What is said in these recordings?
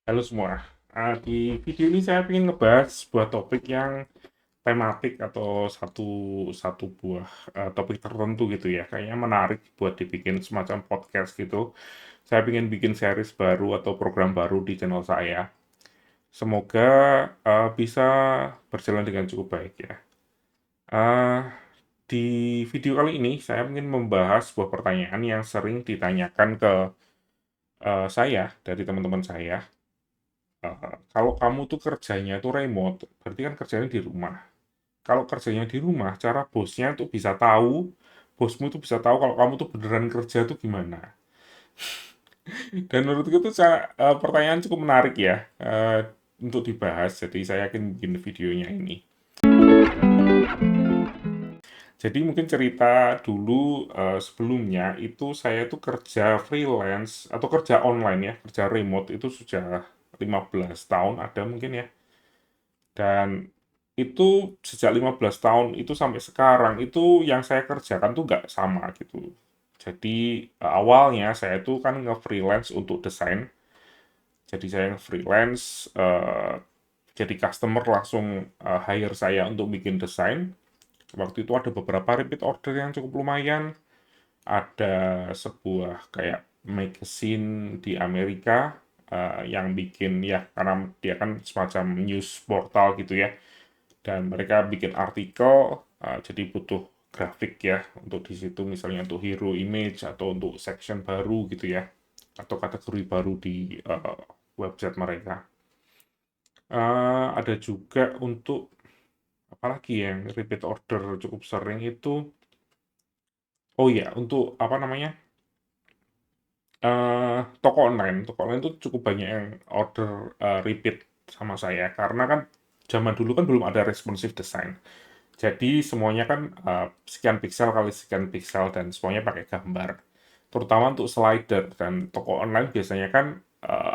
Halo semua. Di video ini saya ingin ngebahas sebuah topik yang tematik atau satu satu buah topik tertentu gitu ya. Kayaknya menarik buat dibikin semacam podcast gitu. Saya ingin bikin series baru atau program baru di channel saya. Semoga bisa berjalan dengan cukup baik ya. Eh, di video kali ini saya ingin membahas sebuah pertanyaan yang sering ditanyakan ke saya dari teman-teman saya. Kalau kamu tuh kerjanya tuh remote, berarti kan kerjanya di rumah. Kalau kerjanya di rumah, cara bosnya tuh bisa tahu, bosmu tuh bisa tahu kalau kamu tuh beneran kerja tuh gimana. Dan menurutku tuh pertanyaan cukup menarik ya untuk dibahas. Jadi saya akan bikin videonya ini. Jadi mungkin cerita dulu sebelumnya itu saya tuh kerja freelance atau kerja online ya, kerja remote itu sudah 15 tahun ada mungkin ya. Dan itu sejak 15 tahun itu sampai sekarang itu yang saya kerjakan tuh nggak sama gitu. Jadi awalnya saya tuh kan nge-freelance untuk desain. Jadi saya nge-freelance, jadi customer langsung hire saya untuk bikin desain. Waktu itu ada beberapa repeat order yang cukup lumayan. Ada sebuah kayak magazine di Amerika yang bikin ya karena dia kan semacam news portal gitu ya, dan mereka bikin artikel jadi butuh grafik ya untuk di situ misalnya untuk hero image atau untuk section baru gitu ya atau kategori baru di website mereka. Ada juga untuk apalagi yang repeat order cukup sering itu, oh ya untuk apa namanya, toko online itu cukup banyak yang order repeat sama saya karena kan zaman dulu kan belum ada responsive design. Jadi semuanya kan sekian piksel kali sekian piksel dan semuanya pakai gambar. Terutama untuk slider dan toko online biasanya kan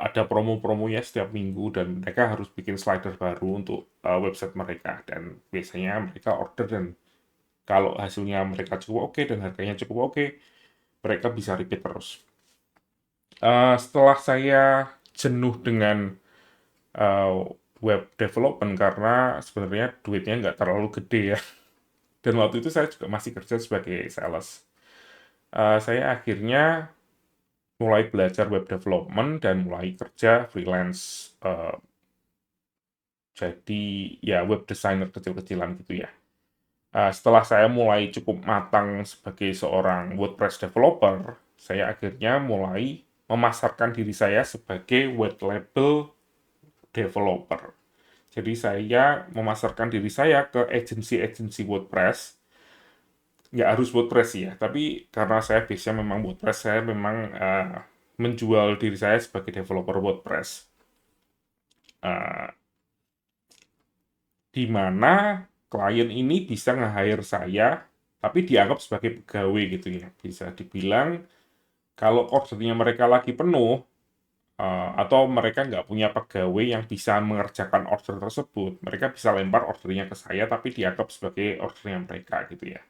ada promo-promonya setiap minggu dan mereka harus bikin slider baru untuk website mereka dan biasanya mereka order dan kalau hasilnya mereka cukup oke dan harganya cukup oke, mereka bisa repeat terus. Setelah saya jenuh dengan eh, web development karena sebenarnya duitnya nggak terlalu gede ya. Dan waktu itu saya juga masih kerja sebagai sales. Saya akhirnya mulai belajar web development dan mulai kerja freelance. Jadi ya web designer kecil-kecilan gitu ya. Setelah saya mulai cukup matang sebagai seorang WordPress developer, saya akhirnya mulai memasarkan diri saya sebagai web label developer. Jadi saya memasarkan diri saya ke agensi-agensi WordPress. Nggak harus WordPress ya, tapi karena saya base-nya memang WordPress, saya memang menjual diri saya sebagai developer WordPress. Eh, di mana klien ini bisa nge-hire saya, tapi dianggap sebagai pegawai gitu ya. Bisa dibilang kalau ordernya mereka lagi penuh, atau mereka nggak punya pegawai yang bisa mengerjakan order tersebut, mereka bisa lempar ordernya ke saya, tapi dianggap sebagai ordernya mereka gitu ya.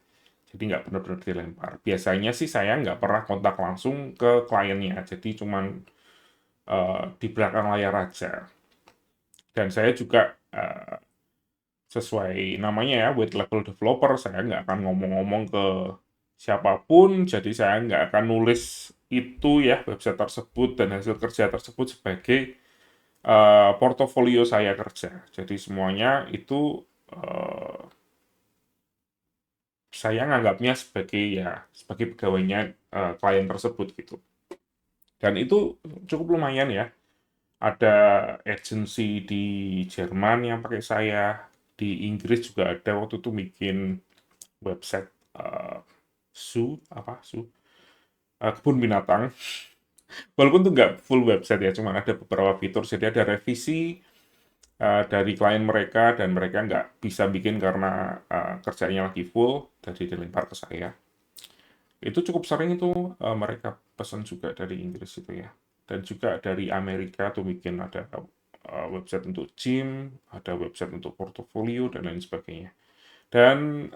Jadi nggak benar-benar dilempar. Biasanya sih saya nggak pernah kontak langsung ke kliennya, jadi cuman di belakang layar aja. Dan saya juga sesuai namanya ya, with level developer, saya nggak akan ngomong-ngomong ke siapapun, jadi saya nggak akan nulis itu ya, website tersebut dan hasil kerja tersebut sebagai portofolio saya kerja. Jadi semuanya itu eh, saya nganggapnya sebagai ya sebagai pegawainya klien tersebut gitu. Dan itu cukup lumayan ya. Ada agensi di Jerman yang pakai saya, di Inggris juga ada waktu itu bikin website kebun binatang. Walaupun itu nggak full website ya, cuma ada beberapa fitur. Jadi ada revisi dari klien mereka dan mereka nggak bisa bikin karena kerjanya lagi full, jadi dilempar ke saya. Itu cukup sering itu mereka pesan juga dari Inggris itu ya. Dan juga dari Amerika tuh bikin ada website untuk gym, ada website untuk portofolio dan lain sebagainya. Dan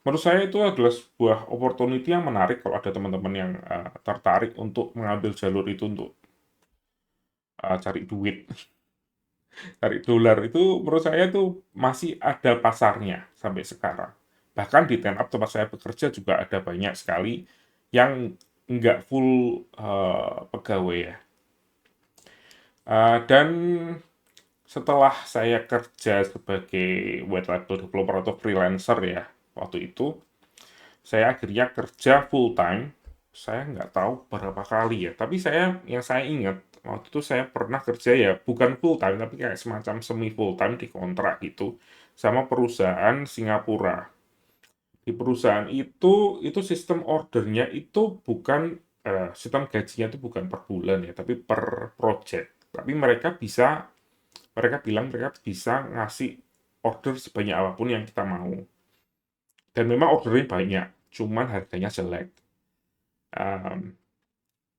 menurut saya itu adalah sebuah opportunity yang menarik kalau ada teman-teman yang tertarik untuk mengambil jalur itu untuk cari duit, cari dolar itu menurut saya tuh masih ada pasarnya sampai sekarang. Bahkan di Tenap tempat saya bekerja juga ada banyak sekali yang nggak full pegawai ya. Dan setelah saya kerja sebagai white label developer atau freelancer ya, waktu itu saya akhirnya kerja full time. Saya nggak tahu berapa kali ya, tapi yang saya ingat waktu itu saya pernah kerja ya bukan full time tapi kayak semacam semi full time di kontrak gitu sama perusahaan Singapura. Di perusahaan itu sistem ordernya itu bukan sistem gajinya itu bukan per bulan ya, tapi per project. Tapi mereka bilang mereka bisa ngasih order sebanyak apapun yang kita mau. Dan memang ordernya banyak, cuman harganya jelek. Em,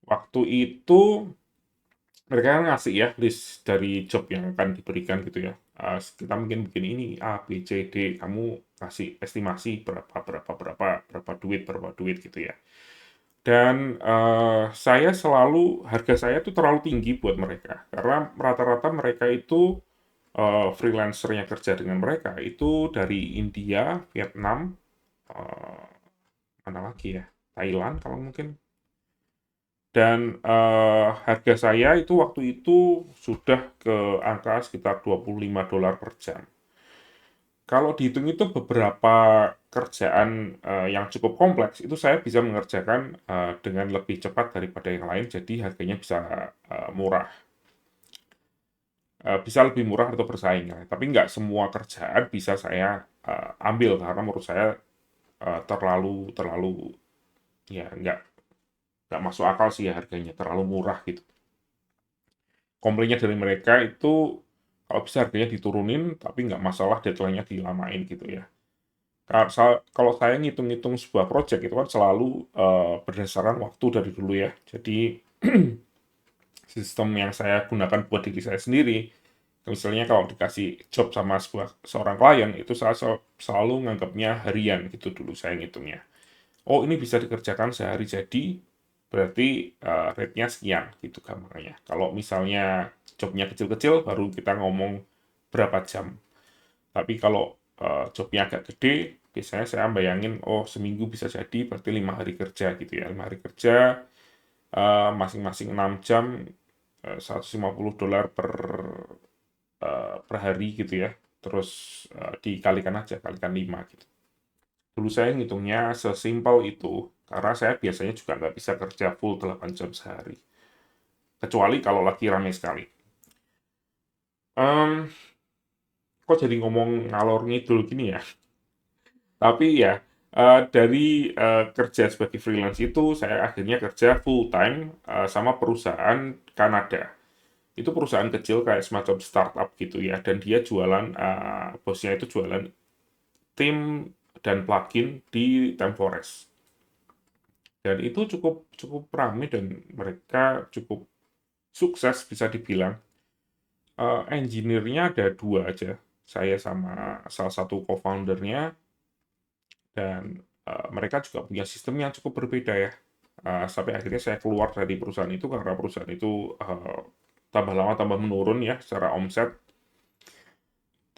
Waktu itu mereka kan ngasih ya list dari job yang akan diberikan gitu ya. Kita mungkin bikin ini A, B, C, D, kamu kasih estimasi berapa duit gitu ya. Dan harga saya tuh terlalu tinggi buat mereka karena rata-rata mereka itu freelancer yang kerja dengan mereka itu dari India, Vietnam, eh, mana lagi ya, Thailand kalau mungkin. Dan harga saya itu waktu itu sudah ke angka sekitar $25 per jam. Kalau dihitung itu beberapa kerjaan yang cukup kompleks itu saya bisa mengerjakan dengan lebih cepat daripada yang lain, jadi harganya bisa murah. Bisa lebih murah atau bersaing ya. Tapi nggak semua kerjaan bisa saya ambil karena menurut saya terlalu terlalu ya nggak masuk akal sih ya harganya terlalu murah gitu. Komplainnya dari mereka itu kalau bisa harganya diturunin tapi nggak masalah deadline-nya dilamain gitu ya. Kalau saya ngitung-ngitung sebuah project itu kan selalu berdasarkan waktu dari dulu ya. Jadi sistem yang saya gunakan buat diri saya sendiri, misalnya kalau dikasih job sama seorang klien, itu saya selalu nganggapnya harian gitu dulu saya ngitungnya. Oh ini bisa dikerjakan sehari jadi, berarti rate-nya sekian gitu gampangnya. Kalau misalnya jobnya kecil-kecil, baru kita ngomong berapa jam. Tapi kalau jobnya agak gede, biasanya saya bayangin, oh seminggu bisa jadi, berarti 5 hari kerja gitu ya. 5 hari kerja, masing-masing 6 jam, $150 per hari gitu ya. Terus dikalikan aja, kalikan 5 gitu. Dulu saya ngitungnya sesimpel itu, karena saya biasanya juga nggak bisa kerja full 8 jam sehari. Kecuali kalau lagi ramai sekali. Em, Kok jadi ngomong ngalor ngidul gini ya? Tapi ya, dari kerja sebagai freelance itu, saya akhirnya kerja full time sama perusahaan Kanada. Itu perusahaan kecil kayak semacam startup gitu ya, dan dia jualan, bosnya itu jualan tim dan plugin di ThemeForest. Dan itu cukup cukup ramai dan mereka cukup sukses bisa dibilang. Engineer-nya ada 2 aja, saya sama salah satu co-founder-nya, dan mereka juga punya sistem yang cukup berbeda ya. Sampai akhirnya saya keluar dari perusahaan itu karena perusahaan itu tambah lama tambah menurun ya secara omset.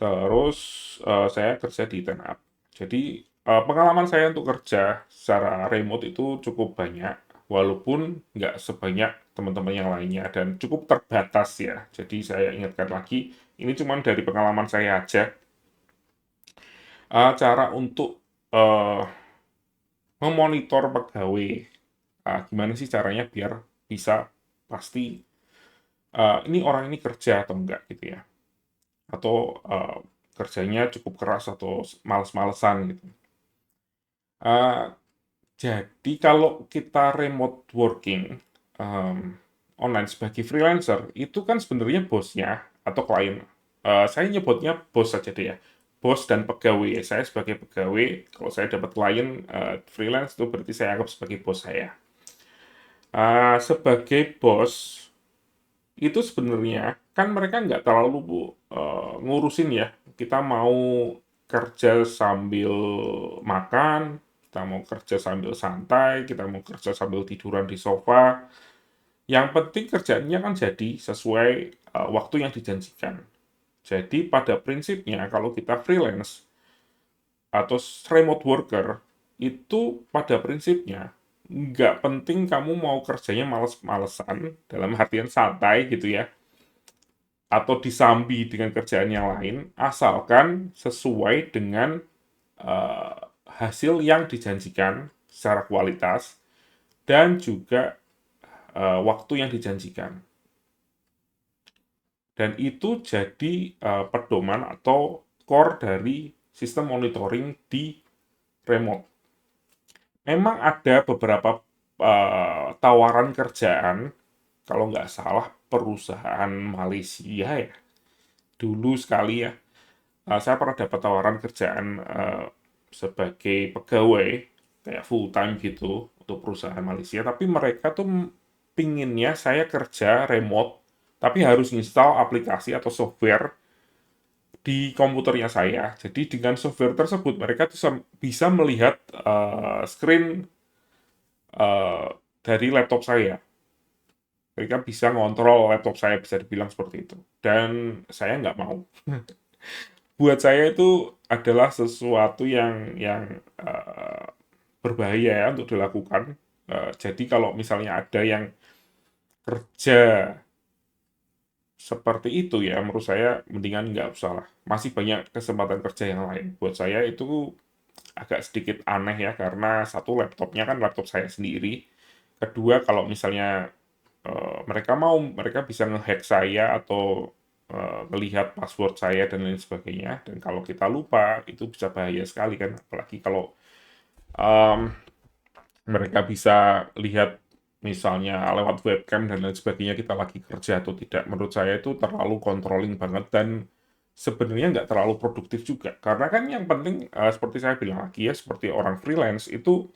Terus saya kerja di TenUp. Jadi pengalaman saya untuk kerja secara remote itu cukup banyak, walaupun nggak sebanyak teman-teman yang lainnya dan cukup terbatas ya. Jadi saya ingatkan lagi, ini cuma dari pengalaman saya aja. Cara untuk eh, memonitor pegawai, gimana sih caranya biar bisa pasti ini orang ini kerja atau enggak gitu ya. Atau kerjanya cukup keras atau males-malesan gitu. Eh, jadi kalau kita remote working em, online sebagai freelancer itu kan sebenarnya bosnya atau klien. Saya nyebutnya bos saja deh ya. Bos dan pegawai. Saya sebagai pegawai, kalau saya dapat klien freelance itu berarti saya anggap sebagai bos saya. Sebagai bos itu sebenarnya kan mereka nggak terlalu ngurusin ya. Kita mau kerja sambil makan, kita mau kerja sambil santai, kita mau kerja sambil tiduran di sofa, Yang penting kerjaannya kan jadi sesuai waktu yang dijanjikan. Jadi pada prinsipnya kalau kita freelance atau remote worker, itu pada prinsipnya nggak penting kamu mau kerjanya males-malesan, dalam artian santai gitu ya, atau disambi dengan kerjaan yang lain, asalkan sesuai dengan eh, hasil yang dijanjikan secara kualitas dan juga waktu yang dijanjikan. Dan itu jadi pedoman atau core dari sistem monitoring di remote. Memang ada beberapa tawaran kerjaan, kalau nggak salah perusahaan Malaysia ya, dulu sekali ya, saya pernah dapat tawaran kerjaan sebagai pegawai kayak full time gitu untuk perusahaan Malaysia, tapi mereka tuh pinginnya saya kerja remote, tapi harus install aplikasi atau software di komputernya saya. Jadi dengan software tersebut mereka bisa bisa melihat screen eh, dari laptop saya. Mereka bisa ngontrol laptop saya, bisa dibilang seperti itu. Dan saya nggak mau. Buat saya itu adalah sesuatu yang berbahaya ya untuk dilakukan. Jadi kalau misalnya ada yang kerja seperti itu ya, menurut saya mendingan nggak usah lah. Masih banyak kesempatan kerja yang lain. Buat saya itu agak sedikit aneh ya, karena satu laptopnya kan laptop saya sendiri. Kedua, kalau misalnya mereka bisa ngehack saya atau melihat password saya dan lain sebagainya. Dan kalau kita lupa, itu bisa bahaya sekali kan. Apalagi kalau em, mereka bisa lihat misalnya lewat webcam dan lain sebagainya kita lagi kerja atau tidak. Menurut saya itu terlalu controlling banget dan sebenarnya nggak terlalu produktif juga. Karena kan yang penting seperti saya bilang lagi ya, seperti orang freelance itu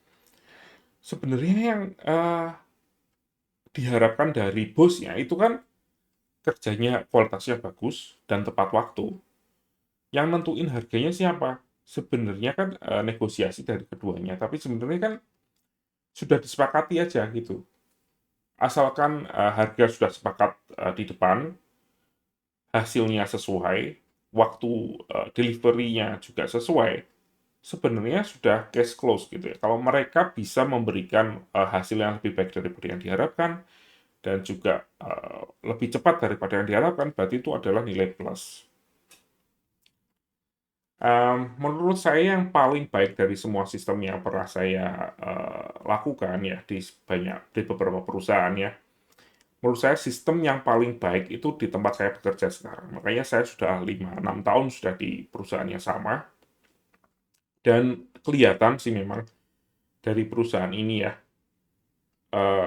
sebenarnya yang diharapkan dari bosnya itu kan kerjanya kualitasnya bagus dan tepat waktu. Yang nentuin harganya siapa? Sebenarnya kan negosiasi dari keduanya, tapi sebenarnya kan sudah disepakati aja gitu. Asalkan harga sudah sepakat di depan, hasilnya sesuai, waktu delivery-nya juga sesuai, sebenarnya sudah cash close gitu ya. Kalau mereka bisa memberikan hasil yang lebih baik daripada yang diharapkan, dan juga lebih cepat daripada yang diharapkan, berarti itu adalah nilai plus. Menurut saya yang paling baik dari semua sistem yang pernah saya lakukan ya di beberapa perusahaan ya, menurut saya sistem yang paling baik itu di tempat saya bekerja sekarang. Makanya saya sudah 5-6 tahun sudah di perusahaan yang sama, dan kelihatan sih memang dari perusahaan ini ya,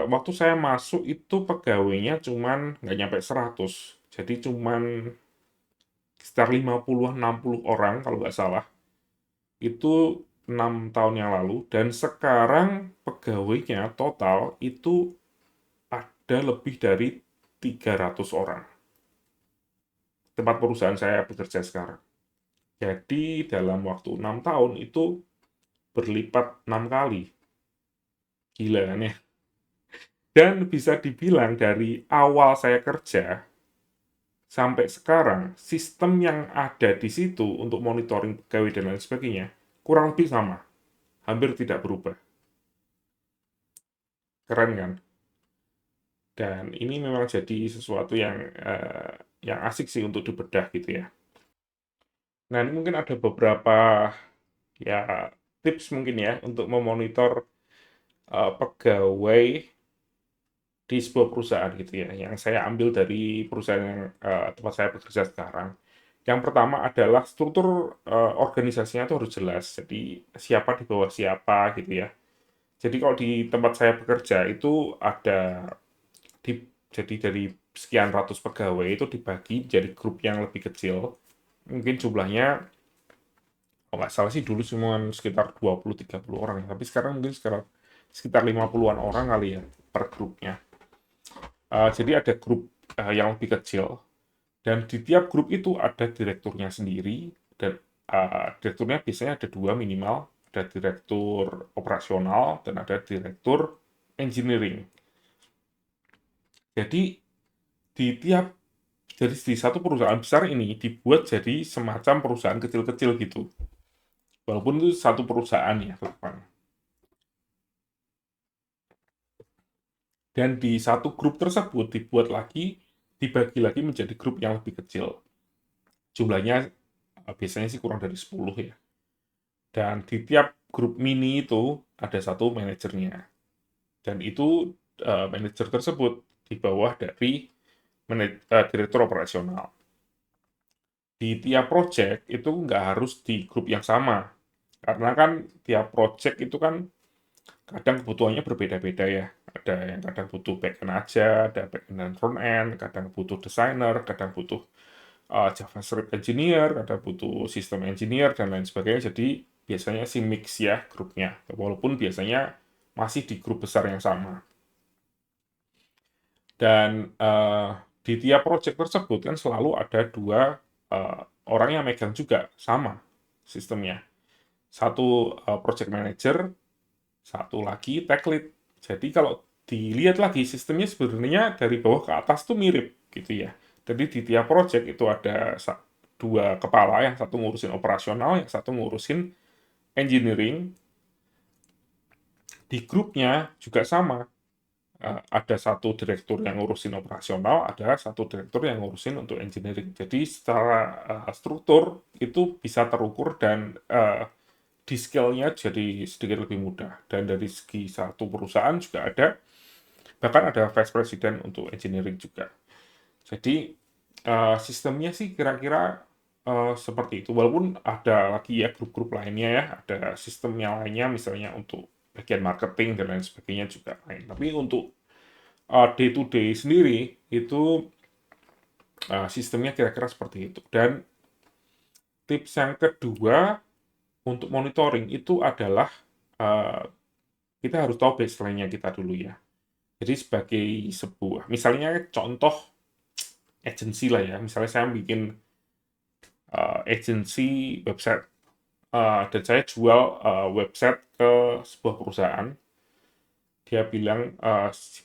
waktu saya masuk itu pegawainya cuman nggak nyampe 100, jadi cuman sekitar 50-60 orang kalau nggak salah. Itu 6 tahun yang lalu, dan sekarang pegawainya total itu ada lebih dari 300 orang. Tempat perusahaan saya bekerja sekarang. Jadi dalam waktu 6 tahun itu berlipat 6 kali. Gila kan ya? Dan bisa dibilang dari awal saya kerja sampai sekarang, sistem yang ada di situ untuk monitoring pegawai dan lain sebagainya kurang lebih sama, hampir tidak berubah. Keren kan? Dan ini memang jadi sesuatu yang asik sih untuk dibedah gitu ya. Nah, ini mungkin ada beberapa ya tips mungkin ya untuk memonitor pegawai di sebuah perusahaan gitu ya, yang saya ambil dari perusahaan yang tempat saya bekerja sekarang. Yang pertama adalah struktur organisasinya itu harus jelas. Jadi siapa di bawah siapa gitu ya. Jadi kalau di tempat saya bekerja itu ada di jadi dari sekian ratus pegawai itu dibagi jadi grup yang lebih kecil. Mungkin jumlahnya, kalau nggak salah sih dulu cuma sekitar 20-30 orang, tapi sekarang mungkin sekitar 50-an orang kali ya per grupnya. Jadi ada grup yang lebih kecil, dan di tiap grup itu ada direkturnya sendiri, dan direkturnya biasanya ada dua minimal, ada direktur operasional dan ada direktur engineering. Jadi di satu perusahaan besar ini dibuat jadi semacam perusahaan kecil-kecil gitu. Walaupun itu satu perusahaan ya, teman. Dan di satu grup tersebut dibagi lagi menjadi grup yang lebih kecil. Jumlahnya biasanya sih kurang dari 10 ya. Dan di tiap grup mini itu ada satu manajernya. Dan itu manajer tersebut di bawah dari direktur operasional. Di tiap project itu nggak harus di grup yang sama. Karena kan tiap project itu kan kadang kebutuhannya berbeda-beda ya. Ada yang kadang butuh back-end aja, ada back-end dan front-end, kadang butuh designer, kadang butuh JavaScript engineer, kadang butuh sistem engineer, dan lain sebagainya. Jadi biasanya sih mix ya grupnya. Walaupun biasanya masih di grup besar yang sama. Dan di tiap project tersebut kan selalu ada dua orang yang megang juga sama sistemnya. Satu project manager, satu lagi tech lead. Jadi kalau dilihat lagi sistemnya sebenarnya dari bawah ke atas tuh mirip gitu ya. Jadi di tiap project itu ada dua kepala, yang satu ngurusin operasional, yang satu ngurusin engineering. Di grupnya juga sama. Ada satu direktur yang ngurusin operasional, ada satu direktur yang ngurusin untuk engineering. Jadi secara struktur itu bisa terukur dan di scale-nya jadi sedikit lebih mudah. Dan dari segi satu perusahaan juga ada, bahkan ada vice president untuk engineering juga. Jadi sistemnya sih kira-kira seperti itu. Walaupun ada lagi ya grup-grup lainnya ya, ada sistem yang lainnya misalnya untuk bagian marketing dan lain sebagainya juga lain. Tapi untuk day to day sendiri itu sistemnya kira-kira seperti itu. Dan tips yang kedua untuk monitoring itu adalah uh, kita harus tahu baseline-nya kita dulu ya. Jadi sebagai sebuah, misalnya contoh agensi lah ya, misalnya saya bikin agensi website dan saya jual website ke sebuah perusahaan, dia bilang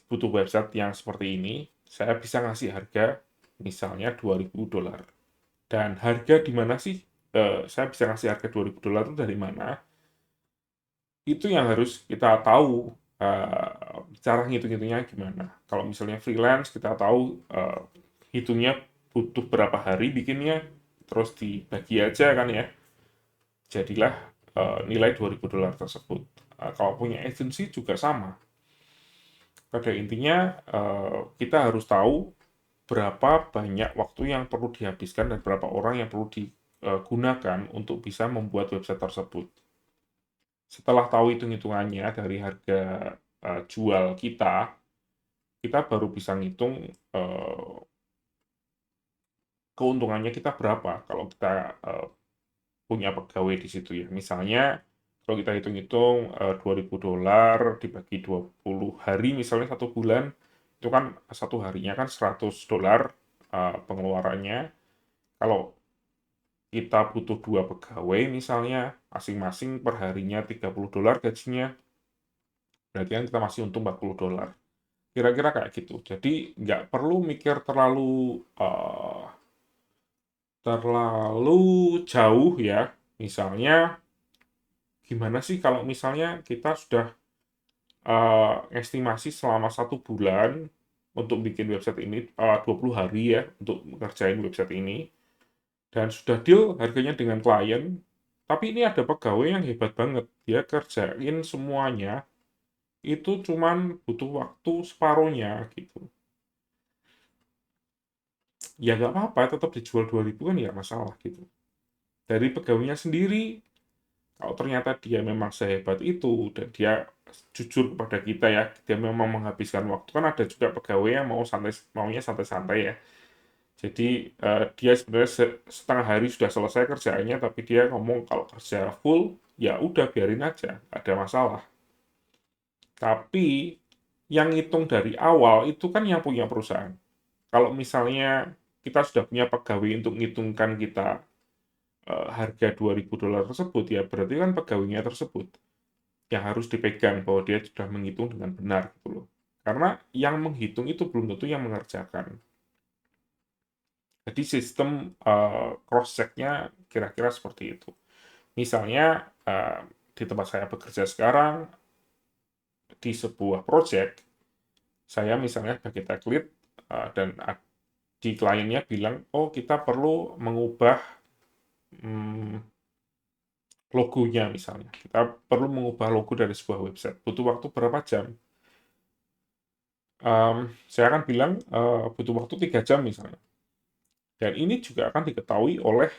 butuh website yang seperti ini, saya bisa ngasih harga misalnya $2.000. Dan harga di mana sih saya bisa ngasih harga $2.000 itu dari mana? Itu yang harus kita tahu cara ngitung-hitungnya gimana. Kalau misalnya freelance, kita tahu hitungnya butuh berapa hari bikinnya, terus dibagi aja kan ya. Jadilah nilai $2.000 tersebut. Kalau punya agency juga sama. Pada intinya kita harus tahu berapa banyak waktu yang perlu dihabiskan dan berapa orang yang perlu digunakan untuk bisa membuat website tersebut. Setelah tahu hitung-hitungannya dari harga jual kita, kita baru bisa ngitung keuntungannya kita berapa kalau kita punya pegawai di situ ya. Misalnya kalau kita hitung-hitung $2.000 dibagi 20 hari misalnya satu bulan, itu kan satu harinya kan $100 pengeluarannya. Kalau kita butuh 2 pegawai misalnya, masing-masing per harinya $30 gajinya, berarti kan kita masih untung $40. Kira-kira kayak gitu. Jadi nggak perlu mikir terlalu jauh ya. Misalnya, gimana sih kalau misalnya kita sudah estimasi selama satu bulan untuk bikin website ini, 20 hari ya untuk mengerjain website ini, dan sudah deal harganya dengan klien, tapi ini ada pegawai yang hebat banget, dia kerjain semuanya, itu cuman butuh waktu separuhnya gitu. Ya nggak apa-apa, tetap dijual 2.000 kan ya masalah gitu. Dari pegawainya sendiri, kalau ternyata dia memang sehebat itu, dan dia jujur kepada kita ya, dia memang menghabiskan waktu, kan ada juga pegawai yang maunya santai-santai ya. Jadi dia sebenarnya setengah hari sudah selesai kerjaannya, tapi dia ngomong kalau kerja full, ya udah biarin aja, ada masalah. Tapi yang ngitung dari awal itu kan yang punya perusahaan. Kalau misalnya kita sudah punya pegawai untuk ngitungkan kita harga $2.000 tersebut, ya berarti kan pegawainya tersebut yang harus dipegang bahwa dia sudah menghitung dengan benar gitu loh. Karena yang menghitung itu belum tentu yang mengerjakan. Jadi sistem cross check-nya kira-kira seperti itu. Misalnya di tempat saya bekerja sekarang, di sebuah project, saya misalnya sebagai tech lead, dan di kliennya bilang, oh kita perlu mengubah logonya misalnya. Kita perlu mengubah logo dari sebuah website. Butuh waktu berapa jam? Saya akan bilang butuh waktu 3 jam misalnya. Dan ini juga akan diketahui oleh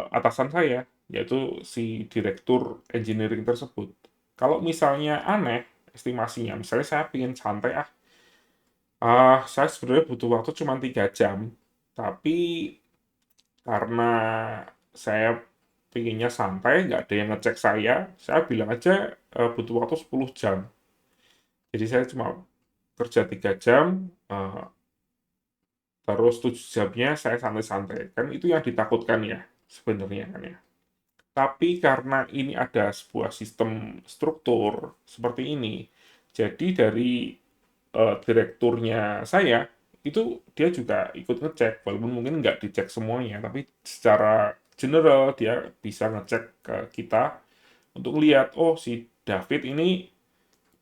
atasan saya, yaitu si direktur engineering tersebut. Kalau misalnya aneh estimasinya, misalnya saya ingin santai, saya sebenarnya butuh waktu cuma 3 jam, tapi karena saya pinginnya santai, nggak ada yang ngecek saya bilang aja butuh waktu 10 jam. Jadi saya cuma kerja 3 jam, terus 7 jamnya saya santai-santai. Kan itu yang ditakutkan ya, sebenarnya kan ya. Tapi karena ini ada sebuah sistem struktur seperti ini, jadi dari direkturnya saya, itu dia juga ikut ngecek, walaupun mungkin nggak dicek semuanya, tapi secara general dia bisa ngecek ke kita untuk lihat, oh si David ini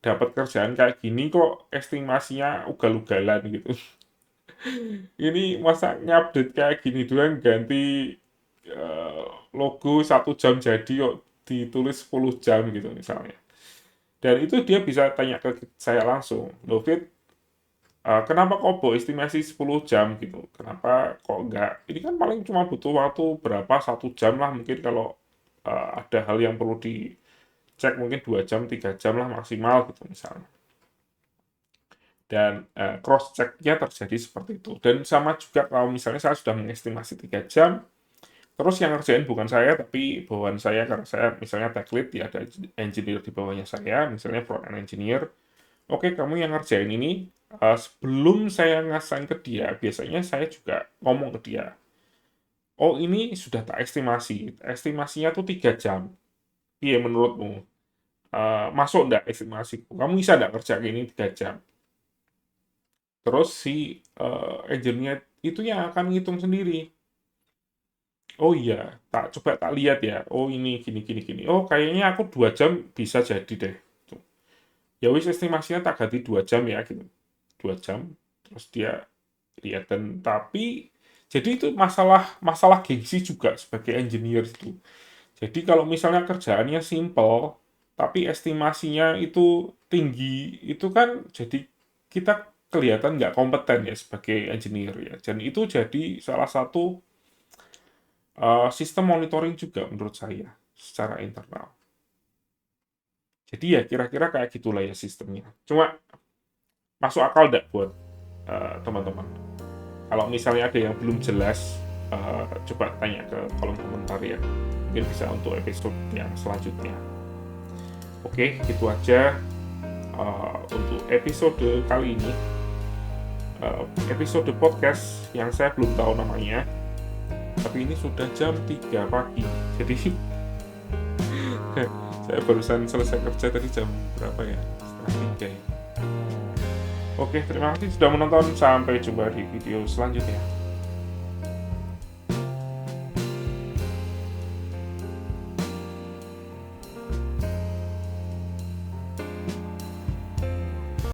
dapat kerjaan kayak gini kok estimasinya ugal-ugalan gitu. Ini masa ngupdate kayak gini doang ganti eh, logo 1 jam jadi kok ditulis 10 jam gitu misalnya. Dan itu dia bisa tanya ke saya langsung, David, kenapa kok Bo estimasi 10 jam gitu? Kenapa kok enggak? Ini kan paling cuma butuh waktu berapa, 1 jam lah mungkin kalau ada hal yang perlu dicek mungkin 2 jam, 3 jam lah maksimal gitu misalnya. Dan cross check-nya terjadi seperti itu. Dan sama juga kalau misalnya saya sudah mengestimasi 3 jam, terus yang ngerjain bukan saya, tapi bawahan saya, karena saya misalnya tech lead, ya ada engineer di bawahnya saya, misalnya front end engineer. Oke, kamu yang ngerjain ini, sebelum saya ngasih ke dia, biasanya saya juga ngomong ke dia, oh ini sudah tak estimasi, estimasinya tuh 3 jam. Iya menurutmu? Masuk enggak estimasiku? Kamu bisa enggak kerja ini 3 jam? Terus si engineer itu yang akan ngitung sendiri. Oh iya, coba tak lihat ya. Oh ini gini gini gini. Oh kayaknya aku 2 jam bisa jadi deh. Tuh. Ya wis estimasinya tak ganti 2 jam ya gitu. 2 jam. Terus dia lihat dan tapi jadi itu masalah masalah gengsi juga sebagai engineer itu. Jadi kalau misalnya kerjaannya simple tapi estimasinya itu tinggi, itu kan jadi kita kelihatan nggak kompeten ya sebagai engineer ya. Dan itu jadi salah satu sistem monitoring juga menurut saya secara internal. Jadi ya kira-kira kayak gitulah ya sistemnya. Cuma masuk akal nggak buat teman-teman? Kalau misalnya ada yang belum jelas, coba tanya ke kolom komentar ya. Mungkin bisa untuk episode yang selanjutnya. Oke, gitu aja untuk episode kali ini. Episode podcast yang saya belum tahu namanya, tapi ini sudah jam 3 pagi. Jadi saya barusan selesai kerja tadi jam berapa ya? Setengah 3 ya. Oke, terima kasih sudah menonton. Sampai jumpa di video selanjutnya.